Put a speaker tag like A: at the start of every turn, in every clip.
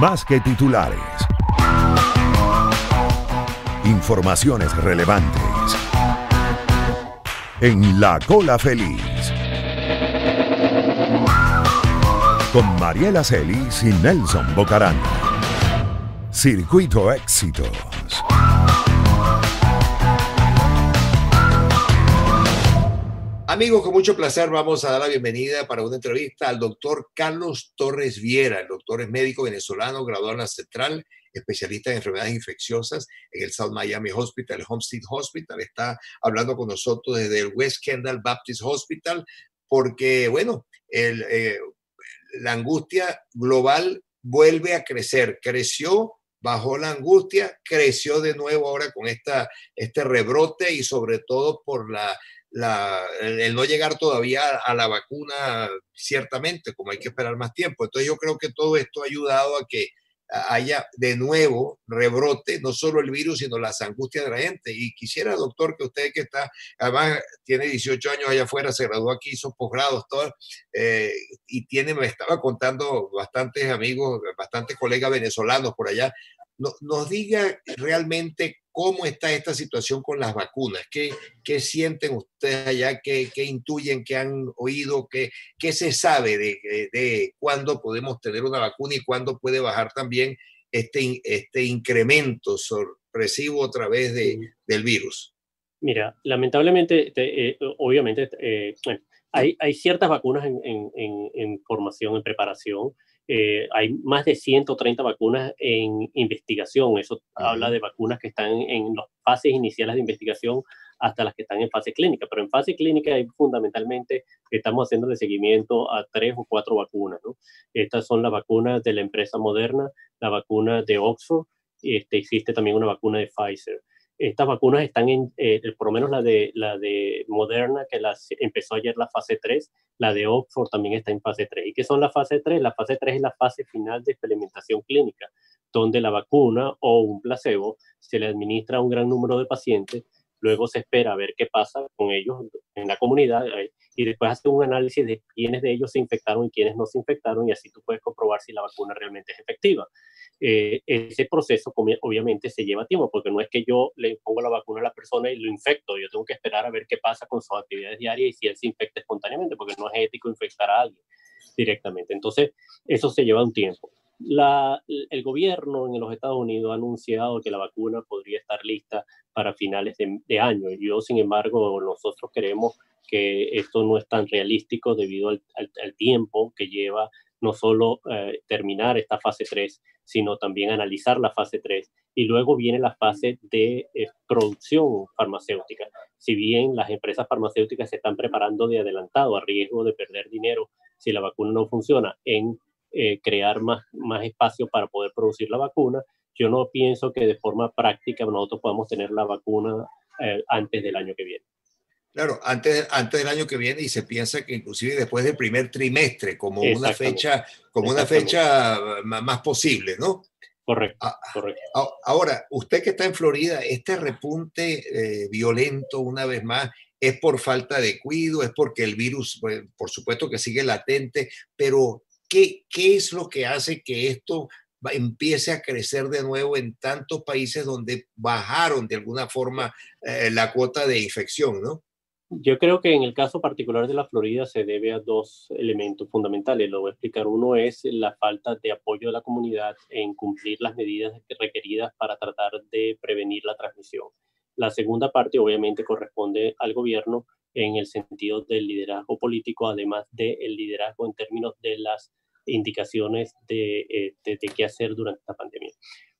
A: más que titulares. Informaciones relevantes. En La Cola Feliz. Con Mariela Celis y Nelson Bocarán. Circuito Éxitos.
B: Amigos, con mucho placer vamos a dar la bienvenida para una entrevista al doctor Carlos Torres Viera. El doctor es médico venezolano, graduado en la Central, especialista en enfermedades infecciosas en el South Miami Hospital, el Homestead Hospital. Está hablando con nosotros desde el West Kendall Baptist Hospital porque, bueno, la angustia global vuelve a crecer. Creció, bajó la angustia, creció de nuevo ahora con este rebrote y sobre todo por el no llegar todavía a la vacuna, ciertamente, como hay que esperar más tiempo. Entonces yo creo que todo esto ha ayudado a que haya de nuevo rebrote, no solo el virus, sino las angustias de la gente. Y quisiera, doctor, que usted que está, además tiene 18 años allá afuera, se graduó aquí, hizo posgrados, todo, y me estaba contando bastantes amigos, bastantes colegas venezolanos por allá, nos diga realmente cómo está esta situación con las vacunas. ¿Qué sienten ustedes allá? ¿Qué intuyen? ¿Qué han oído? ¿Qué se sabe de cuándo podemos tener una vacuna y cuándo puede bajar también este incremento sorpresivo a través del virus?
C: Mira, lamentablemente, obviamente, hay ciertas vacunas en formación, en preparación. Hay más de 130 vacunas en investigación. Eso habla de vacunas que están en las fases iniciales de investigación hasta las que están en fase clínica. Pero en fase clínica fundamentalmente estamos haciendo seguimiento a 3 o 4 vacunas, ¿no? Estas son las vacunas de la empresa Moderna, la vacuna de Oxford, existe también una vacuna de Pfizer. Estas vacunas están por lo menos la de Moderna, que empezó ayer la fase 3, la de Oxford también está en fase 3. ¿Y qué son la fase 3? La fase 3 es la fase final de experimentación clínica, donde la vacuna o un placebo se le administra a un gran número de pacientes, luego se espera a ver qué pasa con ellos en la comunidad y después hace un análisis de quiénes de ellos se infectaron y quiénes no se infectaron y así tú puedes comprobar si la vacuna realmente es efectiva. Ese proceso obviamente se lleva tiempo porque no es que yo le pongo la vacuna a la persona y lo infecto, yo tengo que esperar a ver qué pasa con sus actividades diarias y si él se infecta espontáneamente, porque no es ético infectar a alguien directamente. Entonces, eso se lleva un tiempo. El gobierno en los Estados Unidos ha anunciado que la vacuna podría estar lista para finales de año. Yo, sin embargo, nosotros creemos que esto no es tan realístico debido al tiempo que lleva no solo terminar esta fase 3, sino también analizar la fase 3. Y luego viene la fase de producción farmacéutica. Si bien las empresas farmacéuticas se están preparando de adelantado a riesgo de perder dinero si la vacuna no funciona en crear más espacio para poder producir la vacuna, yo no pienso que de forma práctica nosotros podamos tener la vacuna antes del año que viene.
B: Claro, antes del año que viene, y se piensa que inclusive después del primer trimestre, como una fecha más posible, ¿no?
C: Correcto, correcto.
B: Ahora, usted que está en Florida, este repunte violento, una vez más, ¿es por falta de cuidado? ¿Es porque el virus, pues, por supuesto que sigue latente? Pero, ¿qué es lo que hace que esto empiece a crecer de nuevo en tantos países donde bajaron de alguna forma la cuota de infección, ¿no?
C: Yo creo que en el caso particular de la Florida se debe a 2 elementos fundamentales. Lo voy a explicar. Uno es la falta de apoyo de la comunidad en cumplir las medidas requeridas para tratar de prevenir la transmisión. La segunda parte obviamente corresponde al gobierno en el sentido del liderazgo político, además del liderazgo en términos de las indicaciones de qué hacer durante esta pandemia.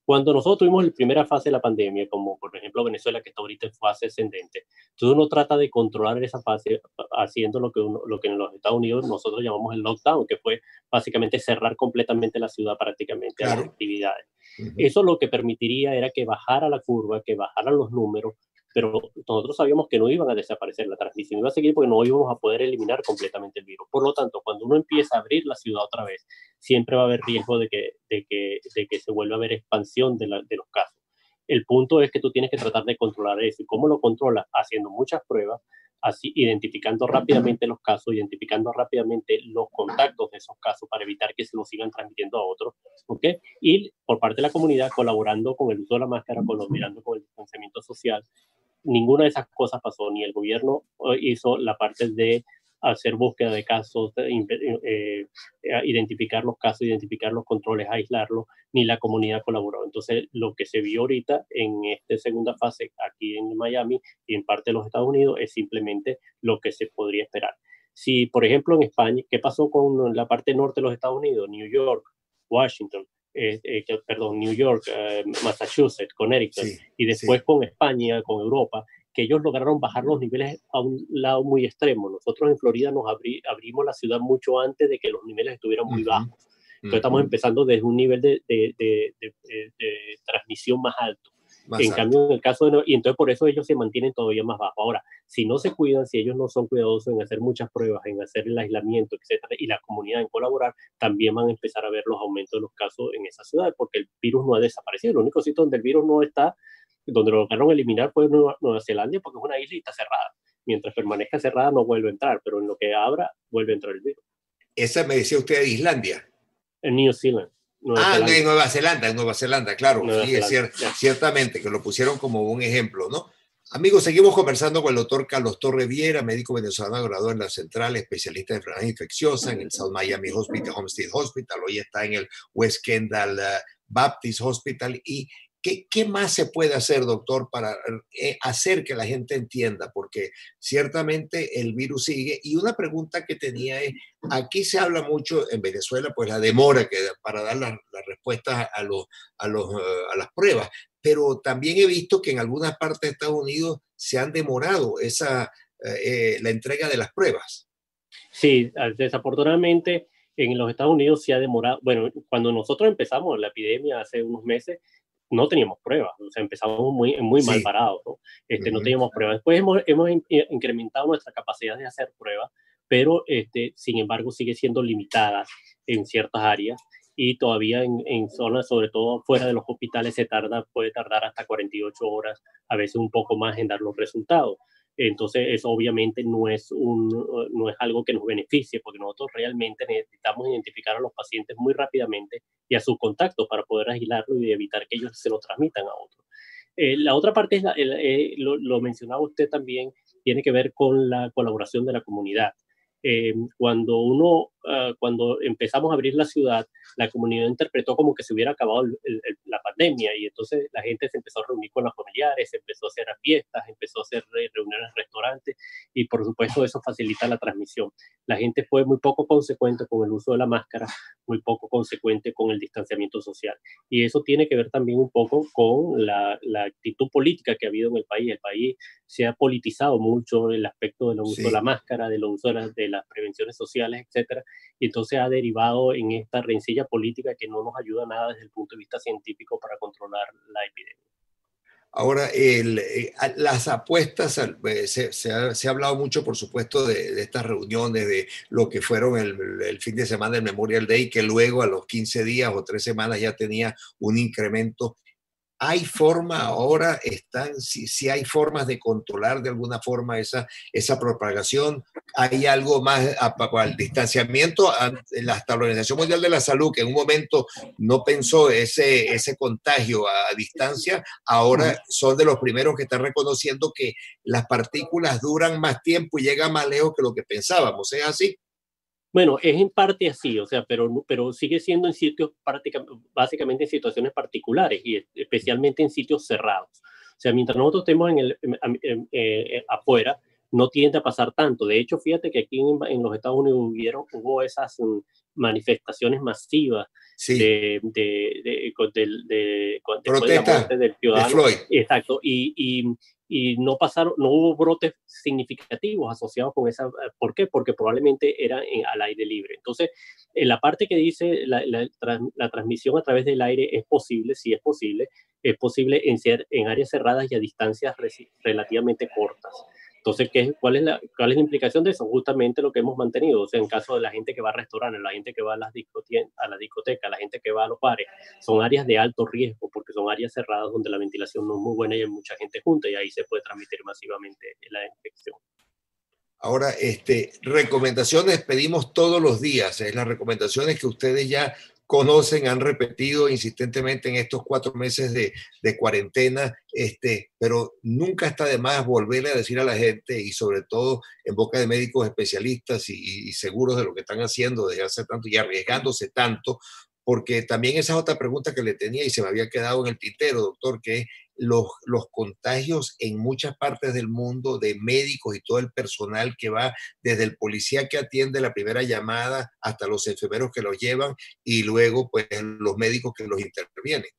C: Cuando nosotros tuvimos la primera fase de la pandemia, como por ejemplo Venezuela, que está ahorita en fase ascendente, entonces uno trata de controlar esa fase haciendo lo que en los Estados Unidos nosotros llamamos el lockdown, que fue básicamente cerrar completamente la ciudad prácticamente, claro, a las actividades. Uh-huh. Eso lo que permitiría era que bajara la curva, que bajaran los números, pero nosotros sabíamos que no iban a desaparecer, la transmisión iba a seguir porque no íbamos a poder eliminar completamente el virus. Por lo tanto, cuando uno empieza a abrir la ciudad otra vez, siempre va a haber riesgo de que se vuelva a haber expansión de los casos. El punto es que tú tienes que tratar de controlar eso. ¿Y cómo lo controlas? Haciendo muchas pruebas, así, identificando rápidamente los casos, identificando rápidamente los contactos de esos casos para evitar que se los sigan transmitiendo a otros, ¿ok? Y por parte de la comunidad, colaborando con el uso de la máscara, colaborando con el distanciamiento social. Ninguna de esas cosas pasó, ni el gobierno hizo la parte de hacer búsqueda de casos, identificar los casos, identificar los controles, aislarlos, ni la comunidad colaboró. Entonces, lo que se vio ahorita en esta segunda fase aquí en Miami y en parte de los Estados Unidos es simplemente lo que se podría esperar. Si, por ejemplo, en España, ¿qué pasó con la parte norte de los Estados Unidos? New York, Washington, New York, Massachusetts, Connecticut,
B: Sí,
C: y después
B: sí.
C: con España, con Europa, que ellos lograron bajar los niveles a un lado muy extremo. Nosotros en Florida nos abrimos la ciudad mucho antes de que los niveles estuvieran muy bajos. Entonces estamos empezando desde un nivel de transmisión más alto.
B: Más
C: En
B: alto.
C: cambio, en el caso de... Y entonces por eso ellos se mantienen todavía más bajos. Ahora, si no se cuidan, si ellos no son cuidadosos en hacer muchas pruebas, en hacer el aislamiento, etcétera, y la comunidad en colaborar, también van a empezar a ver los aumentos de los casos en esa ciudad, porque el virus no ha desaparecido. El único sitio donde el virus no está, donde lo lograron eliminar, fue Nueva Zelanda, porque es una isla y está cerrada. Mientras permanezca cerrada no vuelve a entrar, pero en lo que abra vuelve a entrar el virus.
B: Esa me decía usted de Islandia.
C: En New Zealand.
B: En Nueva Zelanda, claro,
C: Nueva
B: sí,
C: Zelanda.
B: Ciertamente, que lo pusieron como un ejemplo, ¿no? Amigos, seguimos conversando con el doctor Carlos Torres Viera, médico venezolano graduado en la Central, especialista en enfermedades infecciosas en el South Miami Hospital, Homestead Hospital, hoy está en el West Kendall Baptist Hospital. ¿Y qué más se puede hacer, doctor, para hacer que la gente entienda? Porque ciertamente el virus sigue. Y una pregunta que tenía es, aquí se habla mucho en Venezuela, pues la demora para dar las respuestas a las pruebas, pero también he visto que en algunas partes de Estados Unidos se han demorado la entrega de las pruebas.
C: Sí, desafortunadamente en los Estados Unidos se ha demorado. Bueno, cuando nosotros empezamos la epidemia hace unos meses, no teníamos pruebas, o sea, empezamos muy mal
B: Sí.
C: parados, ¿no? No teníamos pruebas. Después hemos incrementado nuestra capacidad de hacer pruebas, pero sin embargo sigue siendo limitada en ciertas áreas y todavía en zonas, sobre todo fuera de los hospitales, puede tardar hasta 48 horas, a veces un poco más en dar los resultados. Entonces, eso obviamente no es algo que nos beneficie, porque nosotros realmente necesitamos identificar a los pacientes muy rápidamente y a sus contactos para poder aislarlo y evitar que ellos se lo transmitan a otros. La otra parte, lo mencionaba usted también, tiene que ver con la colaboración de la comunidad. Cuando empezamos a abrir la ciudad, la comunidad interpretó como que se hubiera acabado la pandemia y entonces la gente se empezó a reunir con los familiares, se empezó a hacer fiestas, empezó a hacer reuniones en restaurantes y por supuesto eso facilita la transmisión. La gente fue muy poco consecuente con el uso de la máscara, muy poco consecuente con el distanciamiento social y eso tiene que ver también un poco con la actitud política que ha habido en el país. El país se ha politizado mucho el aspecto del uso de la máscara, del uso de las prevenciones sociales, etcétera, y entonces ha derivado en esta rencilla política que no nos ayuda nada desde el punto de vista científico para controlar la epidemia.
B: Ahora, las apuestas, se ha hablado mucho, por supuesto, de estas reuniones, de lo que fueron el fin de semana del Memorial Day, que luego a los 15 días o 3 semanas ya tenía un incremento. ¿Hay forma ahora, si hay formas de controlar de alguna forma esa propagación? ¿Hay algo más para el distanciamiento? Hasta la Organización Mundial de la Salud, que en un momento no pensó ese contagio a distancia, ahora son de los primeros que están reconociendo que las partículas duran más tiempo y llegan más lejos que lo que pensábamos. ¿Es así?
C: Bueno, es en parte así, o sea, pero sigue siendo en sitios básicamente en situaciones particulares y especialmente en sitios cerrados. O sea, mientras nosotros estemos afuera, no tiende a pasar tanto. De hecho, fíjate que aquí en los Estados Unidos hubo esas manifestaciones masivas
B: Sí.
C: después de la
B: Protesta
C: muerte del
B: de
C: ciudadano.
B: Floyd.
C: Exacto, y no hubo brotes significativos asociados con esa. ¿Por qué? Porque probablemente era al aire libre. Entonces, en la parte que dice la transmisión a través del aire es posible, sí es posible en áreas cerradas y a distancias relativamente cortas. Entonces, ¿cuál es la implicación de eso? Justamente lo que hemos mantenido, o sea, en caso de la gente que va a restaurantes, la gente que va a las discotecas, la gente que va a los bares, son áreas de alto riesgo, porque porque son áreas cerradas donde la ventilación no es muy buena y hay mucha gente junta y ahí se puede transmitir masivamente la infección.
B: Ahora, recomendaciones pedimos todos los días, las recomendaciones que ustedes ya conocen, han repetido insistentemente en estos 4 meses de cuarentena, pero nunca está de más volverle a decir a la gente, y sobre todo en boca de médicos especialistas y seguros de lo que están haciendo desde hace tanto y arriesgándose tanto, porque también esa es otra pregunta que le tenía y se me había quedado en el tintero, doctor, que es los contagios en muchas partes del mundo de médicos y todo el personal que va, desde el policía que atiende la primera llamada hasta los enfermeros que los llevan y luego pues los médicos que los intervienen.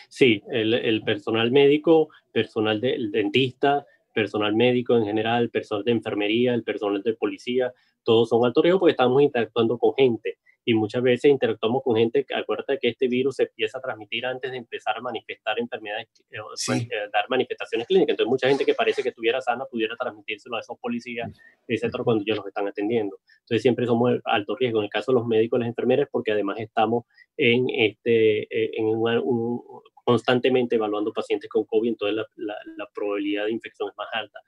C: Sí, el personal médico, personal del dentista, personal médico en general, personal de enfermería, el personal de policía, todos son alto riesgo porque estamos interactuando con gente y muchas veces interactuamos con gente. Acuérdate que este virus se empieza a transmitir antes de empezar a manifestar enfermedades,
B: Sí.
C: dar manifestaciones clínicas. Entonces mucha gente que parece que estuviera sana pudiera transmitírselo a esos policías, etcétera, cuando ellos los están atendiendo. Entonces siempre somos alto riesgo. En el caso de los médicos y las enfermeras, porque además estamos constantemente evaluando pacientes con COVID, entonces la probabilidad de infección es más alta.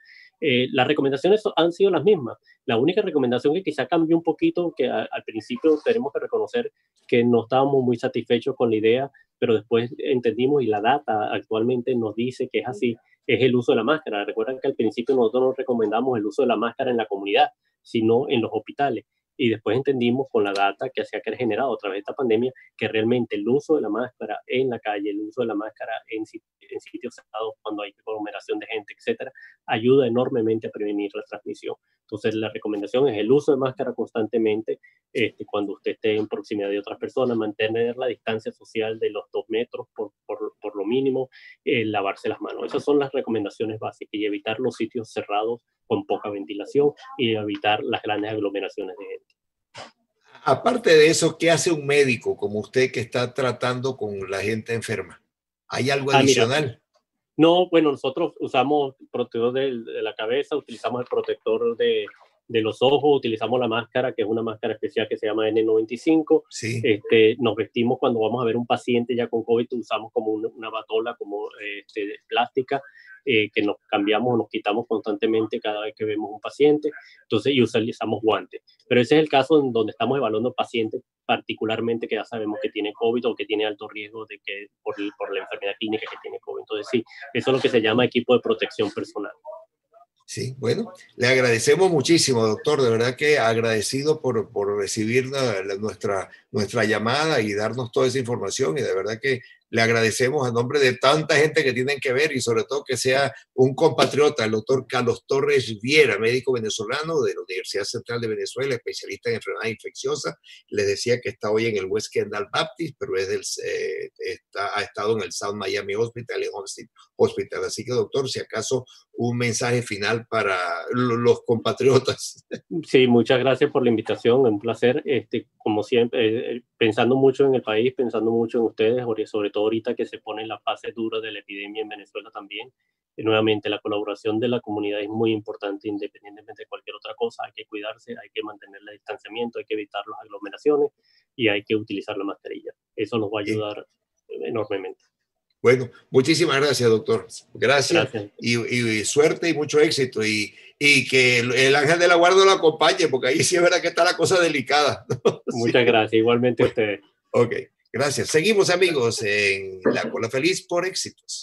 C: Las recomendaciones han sido las mismas. La única recomendación que quizá cambió un poquito, que al principio tenemos que reconocer que no estábamos muy satisfechos con la idea, pero después entendimos y la data actualmente nos dice que es así, es el uso de la máscara. Recuerden que al principio nosotros no recomendamos el uso de la máscara en la comunidad, sino en los hospitales. Y después entendimos con la data que se ha generado a través de esta pandemia que realmente el uso de la máscara en la calle, el uso de la máscara en sitios cerrados cuando hay aglomeración de gente, etcétera, ayuda enormemente a prevenir la transmisión. Entonces, la recomendación es el uso de máscara constantemente cuando usted esté en proximidad de otras personas, mantener la distancia social de los 2 metros por lo mínimo, lavarse las manos. Esas son las recomendaciones básicas y evitar los sitios cerrados con poca ventilación y evitar las grandes aglomeraciones de gente.
B: Aparte de eso, ¿qué hace un médico como usted que está tratando con la gente enferma? ¿Hay algo adicional?
C: Mira, no, bueno, nosotros usamos protector de la cabeza, utilizamos el protector de los ojos, utilizamos la máscara, que es una máscara especial que se llama N95.
B: Sí.
C: Nos vestimos cuando vamos a ver un paciente ya con COVID, usamos como una batola como plástica, que nos cambiamos, nos quitamos constantemente cada vez que vemos un paciente, entonces, y utilizamos guantes. Pero ese es el caso en donde estamos evaluando pacientes particularmente que ya sabemos que tiene COVID o que tiene alto riesgo de que por la enfermedad clínica que tiene COVID. Entonces, sí, eso es lo que se llama equipo de protección personal.
B: Sí, bueno, le agradecemos muchísimo, doctor, de verdad que agradecido por recibir nuestra llamada y darnos toda esa información, y de verdad que le agradecemos a nombre de tanta gente que tienen que ver y sobre todo que sea un compatriota, el doctor Carlos Torres Viera, médico venezolano de la Universidad Central de Venezuela, especialista en enfermedades infecciosas. Les decía que está hoy en el West Kendall Baptist, pero ha estado en el South Miami Hospital y Homestead Hospital. Así que, doctor, si acaso un mensaje final para los compatriotas.
C: Sí, muchas gracias por la invitación, un placer. Como siempre, pensando mucho en el país, pensando mucho en ustedes, sobre todo ahorita que se pone en la fase dura de la epidemia en Venezuela también. Nuevamente, la colaboración de la comunidad es muy importante, independientemente de cualquier otra cosa. Hay que cuidarse, hay que mantener el distanciamiento, hay que evitar las aglomeraciones y hay que utilizar la mascarilla. Eso nos va a ayudar enormemente.
B: Bueno, muchísimas gracias, doctor. Gracias. Y suerte y mucho éxito. Y que el ángel de la guarda lo acompañe, porque ahí sí es verdad que está la cosa delicada, ¿no?
C: Muchas gracias. Igualmente ustedes.
B: Ok, gracias. Seguimos, amigos, en La Cola Feliz por Éxitos.